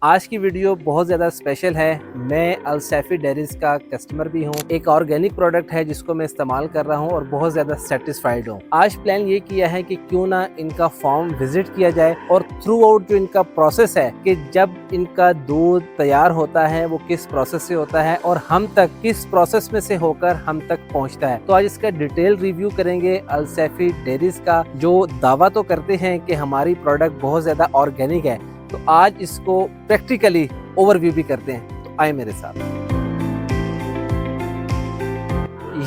आज की वीडियो बहुत ज़्यादा स्पेशल है। मैं अल-सैफी डेयरीज़ का कस्टमर भी हूँ। एक ऑर्गेनिक प्रोडक्ट है जिसको मैं इस्तेमाल कर रहा हूँ और बहुत ज़्यादा सेटिस्फाइड हूँ। आज प्लान ये किया है कि क्यों ना इनका फार्म विजिट किया जाए और थ्रू आउट जो इनका प्रोसेस है कि जब इनका दूध तैयार होता है वो किस प्रोसेस से होता है और हम तक किस प्रोसेस में से होकर हम तक पहुँचता है। तो आज इसका डिटेल रिव्यू करेंगे। अल-सैफी डेयरीज़ का जो दावा तो करते हैं कि हमारी प्रोडक्ट बहुत ज़्यादा ऑर्गेनिक है, तो आज इसको प्रैक्टिकली ओवरव्यू भी करते हैं। तो आए मेरे साथ।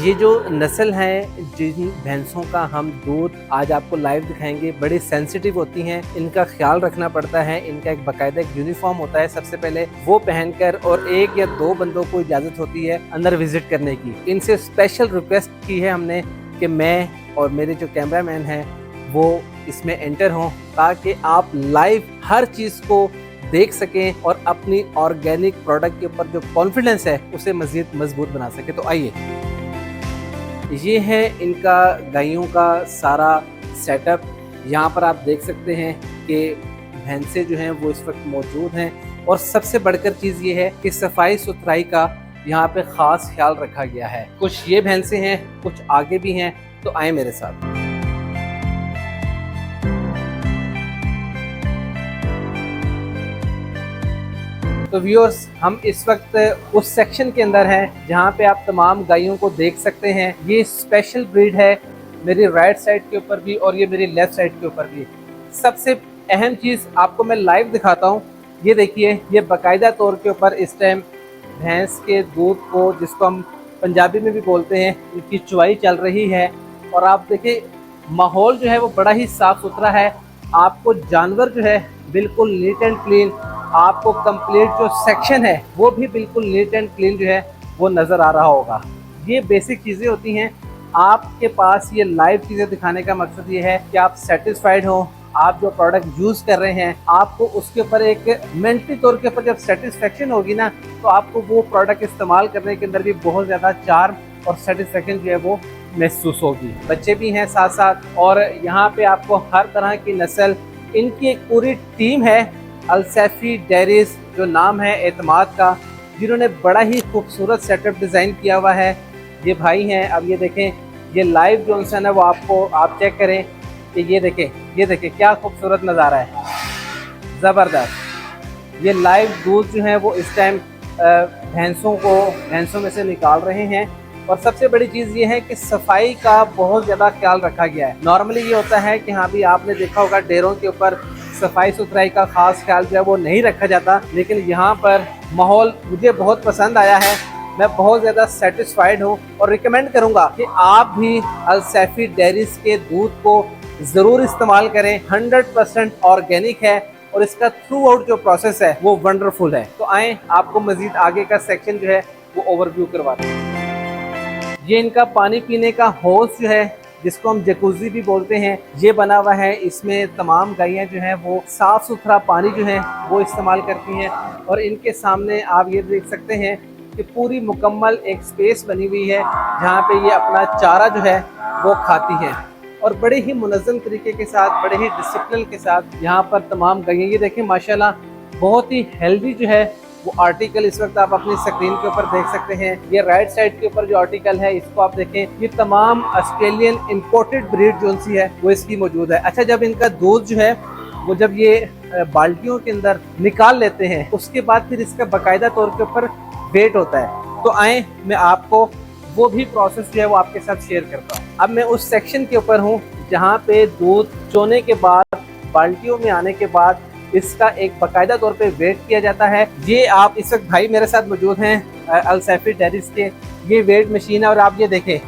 ये जो नस्ल है जिन भैंसों का हम दूध आज आपको लाइव दिखाएंगे, बड़ी सेंसिटिव होती हैं, इनका ख्याल रखना पड़ता है। इनका एक बाकायदा एक यूनिफॉर्म होता है, सबसे पहले वो पहनकर, और 1 या 2 बंदों को इजाज़त होती है अंदर विजिट करने की। इनसे स्पेशल रिक्वेस्ट की है हमने कि मैं और मेरे जो कैमरामैन हैं वो इसमें एंटर हों ताकि आप लाइव हर चीज़ को देख सकें और अपनी ऑर्गेनिक प्रोडक्ट के ऊपर जो कॉन्फिडेंस है उसे मज़ीद मजबूत बना सकें। तो आइए, ये है इनका गायों का सारा सेटअप। यहाँ पर आप देख सकते हैं कि भैंसें जो हैं वो इस वक्त मौजूद हैं और सबसे बढ़कर चीज़ ये है कि सफाई सुथराई का यहाँ पे ख़ास ख्याल रखा गया है। कुछ ये भैंसें हैं, कुछ आगे भी हैं। तो आए मेरे साथ। तो व्यूअर्स, हम इस वक्त उस सेक्शन के अंदर हैं जहां पे आप तमाम गायों को देख सकते हैं। ये स्पेशल ब्रीड है, मेरी राइट साइड के ऊपर भी और ये मेरी लेफ्ट साइड के ऊपर भी। सबसे अहम चीज़ आपको मैं लाइव दिखाता हूं। ये देखिए, ये बाकायदा तौर के ऊपर इस टाइम भैंस के दूध को, जिसको हम पंजाबी में भी बोलते हैं, इनकी चुवाई चल रही है। और आप देखिए, माहौल जो है वो बड़ा ही साफ़ सुथरा है। आपको जानवर जो है बिल्कुल नीट एंड क्लीन, आपको कंप्लीट जो सेक्शन है वो भी बिल्कुल नीट एंड क्लीन जो है वो नज़र आ रहा होगा। ये बेसिक चीज़ें होती हैं। आपके पास ये लाइव चीज़ें दिखाने का मकसद ये है कि आप सेटिस्फाइड हो। आप जो प्रोडक्ट यूज़ कर रहे हैं, आपको उसके ऊपर एक मेंटली तौर के ऊपर जब सेटिस्फेक्शन होगी ना, तो आपको वो प्रोडक्ट इस्तेमाल करने के अंदर भी बहुत ज़्यादा चार्म और सेटिस्फेक्शन जो है वो महसूस होगी। बच्चे भी हैं साथ साथ, और यहाँ पे आपको हर तरह की नस्ल, इनकी एक पूरी टीम है। अल-सैफी डेयरीज़ जो नाम है एतमाद का, जिन्होंने बड़ा ही खूबसूरत सेटअप डिज़ाइन किया हुआ है। ये भाई हैं। अब ये देखें, ये लाइव जो है वो आपको आप चेक करें कि ये देखें क्या खूबसूरत नज़ारा है, ज़बरदस्त। ये लाइव दूध जो है वो इस टाइम भैंसों में से निकाल रहे हैं। और सबसे बड़ी चीज़ ये है कि सफाई का बहुत ज़्यादा ख्याल रखा गया है। नॉर्मली ये होता है कि हाँ भी आपने देखा होगा डेयरों के ऊपर सफाई सुथराई का खास ख्याल जो है वो नहीं रखा जाता, लेकिन यहाँ पर माहौल मुझे बहुत पसंद आया है। मैं बहुत ज़्यादा सेटिस्फाइड हूँ और रिकमेंड करूँगा कि आप भी अल-सैफी डेयरीज़ के दूध को ज़रूर इस्तेमाल करें। 100% ऑर्गेनिक है और इसका थ्रू आउट जो प्रोसेस है वो वंडरफुल है। तो आएँ, आपको मज़ीद आगे का सेक्शन जो है वो ओवरव्यू करवाते हैं। ये इनका पानी पीने का हौज जो है, जिसको हम जकूज़ी भी बोलते हैं, ये बना हुआ है। इसमें तमाम गायें जो हैं वो साफ़ सुथरा पानी जो है वो इस्तेमाल करती हैं। और इनके सामने आप ये देख सकते हैं कि पूरी मुकम्मल एक स्पेस बनी हुई है जहाँ पे ये अपना चारा जो है वो खाती हैं। और बड़े ही मुनज़्ज़म तरीके के साथ, बड़े ही डिसिप्लिन के साथ यहाँ पर तमाम गायें, ये देखें माशाल्लाह, बहुत ही हेल्दी जो है वो आर्टिकल इस वक्त आप अपनी स्क्रीन के ऊपर देख सकते हैं। ये राइट साइड के ऊपर जो आर्टिकल है, इसको आप देखें, ये तमाम ऑस्ट्रेलियन इंपोर्टेड ब्रीड जो सी है वो इसकी मौजूद है। अच्छा, जब इनका दूध जो है वो जब ये बाल्टियों के अंदर निकाल लेते हैं, उसके बाद फिर इसका बाकायदा तौर के ऊपर वेट होता है। तो आए, मैं आपको वो भी प्रोसेस जो है वो आपके साथ शेयर करता हूँ। अब मैं उस सेक्शन के ऊपर हूँ जहाँ पे दूध चोने के बाद, बाल्टियों में आने के बाद इसका एक बाकायदा तौर पे वेट किया जाता है। ये आप इस वक्त भाई मेरे साथ मौजूद हैं अल-सैफी डेयरीज़ के। ये वेट मशीन है और आप ये देखें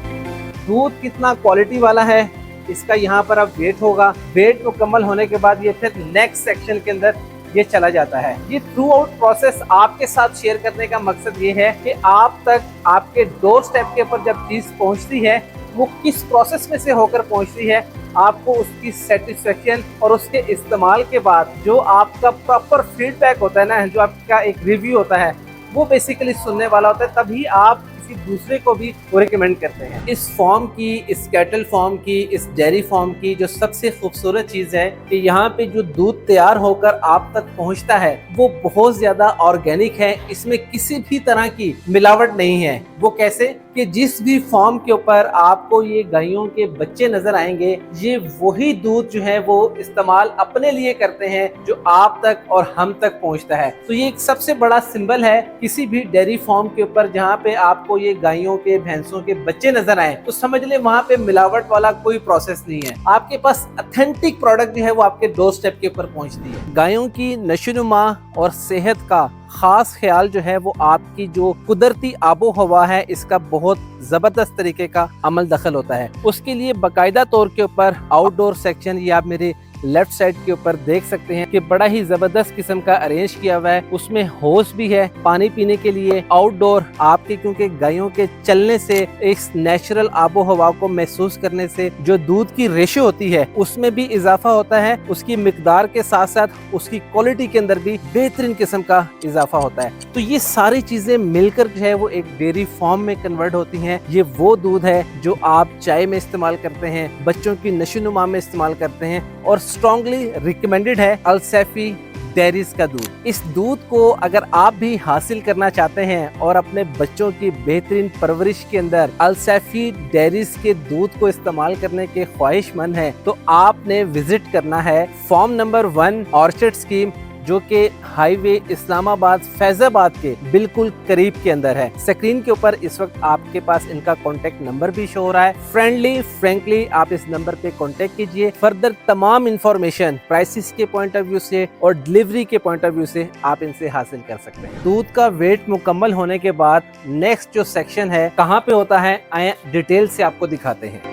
दूध कितना क्वालिटी वाला है। इसका यहाँ पर अब वेट होगा। वेट मुकम्मल होने के बाद ये फिर नेक्स्ट सेक्शन के अंदर ये चला जाता है। ये थ्रू आउट प्रोसेस आपके साथ शेयर करने का मकसद ये है कि आप तक, आपके डोर स्टेप के ऊपर जब चीज़ पहुँचती है वो किस प्रोसेस में से होकर पहुँचती है, आपको उसकी सेटिस्फेक्शन और उसके इस्तेमाल के बाद जो आपका प्रॉपर फीडबैक होता है ना, जो आपका एक रिव्यू होता है, वो बेसिकली सुनने वाला होता है। तभी आप किसी दूसरे को भी वो रिकमेंड करते हैं। इस फॉर्म की, इस कैटल फॉर्म की, इस डेयरी फॉर्म की जो सबसे खूबसूरत चीज है कि यहाँ पे जो दूध तैयार होकर आप तक पहुँचता है वो बहुत ज्यादा ऑर्गेनिक है। इसमें किसी भी तरह की मिलावट नहीं है। वो कैसे कि जिस भी फॉर्म के ऊपर आपको ये गायों के बच्चे नजर आएंगे, ये वही दूध जो है वो इस्तेमाल अपने लिए करते हैं जो आप तक और हम तक पहुंचता है। तो ये एक सबसे बड़ा सिंबल है किसी भी डेयरी फार्म के ऊपर जहाँ पे आपको ये गायों के, भैंसों के बच्चे नजर आए तो समझ ले वहाँ पे मिलावट वाला कोई प्रोसेस नहीं है। आपके पास ऑथेंटिक प्रोडक्ट जो है वो आपके डोर स्टेप के ऊपर पहुंचती है। गायों की नशोनुमा और सेहत का खास ख्याल जो है वो आपकी जो कुदरती आबो हवा है इसका बहुत जबरदस्त तरीके का अमल दखल होता है। उसके लिए बाकायदा तौर के ऊपर आउटडोर सेक्शन, ये आप मेरे लेफ्ट साइड के ऊपर देख सकते हैं कि बड़ा ही जबरदस्त किस्म का अरेंज किया हुआ है। उसमें होस भी है पानी पीने के लिए। आउटडोर आपके, क्योंकि गायों के चलने से, इस नेचुरल आबो हवा को महसूस करने से जो दूध की रेशो होती है उसमें भी इजाफा होता है। उसकी मिकदार के साथ साथ उसकी क्वालिटी के अंदर भी बेहतरीन किस्म का इजाफा होता है। तो ये सारी चीजें मिलकर जो है वो एक डेयरी फार्म में कन्वर्ट होती हैं। ये वो दूध है जो आप चाय में इस्तेमाल करते हैं, बच्चों की नशोनुमा में इस्तेमाल करते हैं और स्ट्रॉन्गली रिकमेंडेड है अल सैफी डेयरीज का दूध। इस दूध को अगर आप भी हासिल करना चाहते हैं और अपने बच्चों की बेहतरीन परवरिश के अंदर अल सैफी डेयरीज के दूध को इस्तेमाल करने के ख्वाहिशमंद हैं तो आपने विजिट करना है फॉर्म नंबर 1 ऑर्चर्ड स्कीम, जो कि हाईवे इस्लामाबाद फैजाबाद के बिल्कुल करीब के अंदर है। स्क्रीन के ऊपर इस वक्त आपके पास इनका कॉन्टेक्ट नंबर भी शो हो रहा है। फ्रेंकली आप इस नंबर पे कॉन्टेक्ट कीजिए। फर्दर तमाम इंफॉर्मेशन प्राइसेस के पॉइंट ऑफ व्यू से और डिलीवरी के पॉइंट ऑफ व्यू से आप इनसे हासिल कर सकते हैं। दूध का वेट मुकम्मल होने के बाद नेक्स्ट जो सेक्शन है कहाँ पे होता है, आए डिटेल से आपको दिखाते हैं।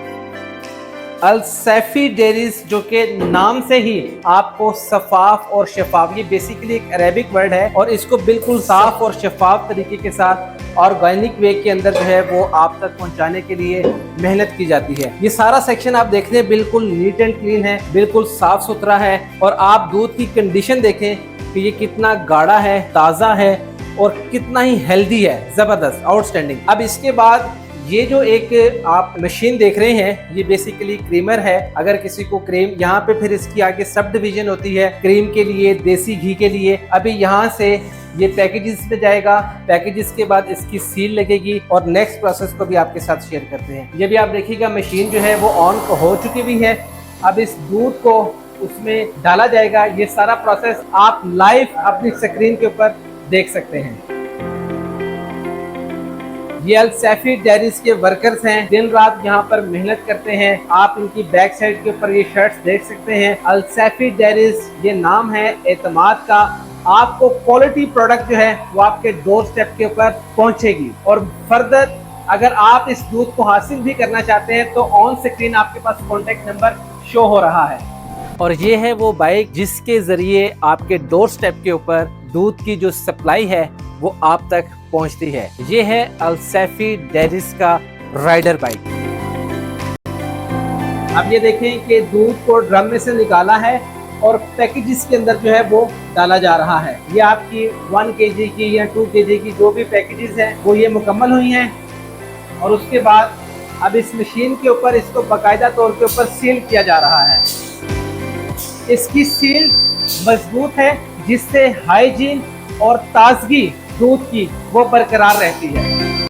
अल सैफी डेयरीज, जो के नाम से ही आपको शफाफ और शफाफ, ये बेसिकली एक अरेबिक वर्ड है और इसको बिल्कुल साफ और शफाफ तरीके के साथ ऑर्गेनिक वे के अंदर जो है वो आप तक पहुंचाने के लिए मेहनत की जाती है। ये सारा सेक्शन आप देख रहे हैं बिल्कुल नीट एंड क्लीन है, बिल्कुल साफ सुथरा है और आप दूध की कंडीशन देखें कि ये कितना गाढ़ा है, ताज़ा है और कितना ही हेल्दी है। जबरदस्त, आउटस्टैंडिंग। अब इसके बाद ये जो एक आप मशीन देख रहे हैं ये बेसिकली क्रीमर है। अगर किसी को क्रीम, यहाँ पे फिर इसकी आगे सब डिवीजन होती है क्रीम के लिए, देसी घी के लिए। अभी यहाँ से ये पैकेजेस में जाएगा, पैकेजेस के बाद इसकी सील लगेगी और नेक्स्ट प्रोसेस को भी आपके साथ शेयर करते हैं। ये भी आप देखिएगा मशीन जो है वो ऑन हो चुकी हुई है। अब इस दूध को उसमें डाला जाएगा। ये सारा प्रोसेस आप लाइव अपनी स्क्रीन के ऊपर देख सकते हैं। ये अल सैफी डेयरीज के वर्कर्स हैं, दिन रात यहाँ पर मेहनत करते हैं। आप इनकी बैक साइड के ऊपर ये शर्ट्स देख सकते हैं। अल सैफी डेयरीज ये नाम है एतमाद का। आपको क्वालिटी प्रोडक्ट जो है वो आपके डोर स्टेप के ऊपर पहुंचेगी। और फर्दर अगर आप इस दूध को हासिल भी करना चाहते हैं तो ऑन स्क्रीन आपके पास कॉन्टेक्ट नंबर शो हो रहा है। और ये है वो बाइक जिसके जरिए आपके डोर स्टेप के ऊपर दूध की जो सप्लाई है वो आप तक पहुंचती है। ये है अल सैफी डेयरीज का राइडर बाइक। अब ये देखें कि दूध को ड्रम में से निकाला है और पैकेजेस के अंदर जो है वो डाला जा रहा है। ये आपकी 1 kg की या 2 kg की जो भी पैकेजेस हैं वो ये मुकम्मल हुई हैं और उसके बाद अब इस मशीन के ऊपर इसको बाकायदा तौर के ऊपर सील किया जा रहा है। इसकी सील मजबूत है जिससे हाइजीन और ताजगी दूध की वो बरकरार रहती है।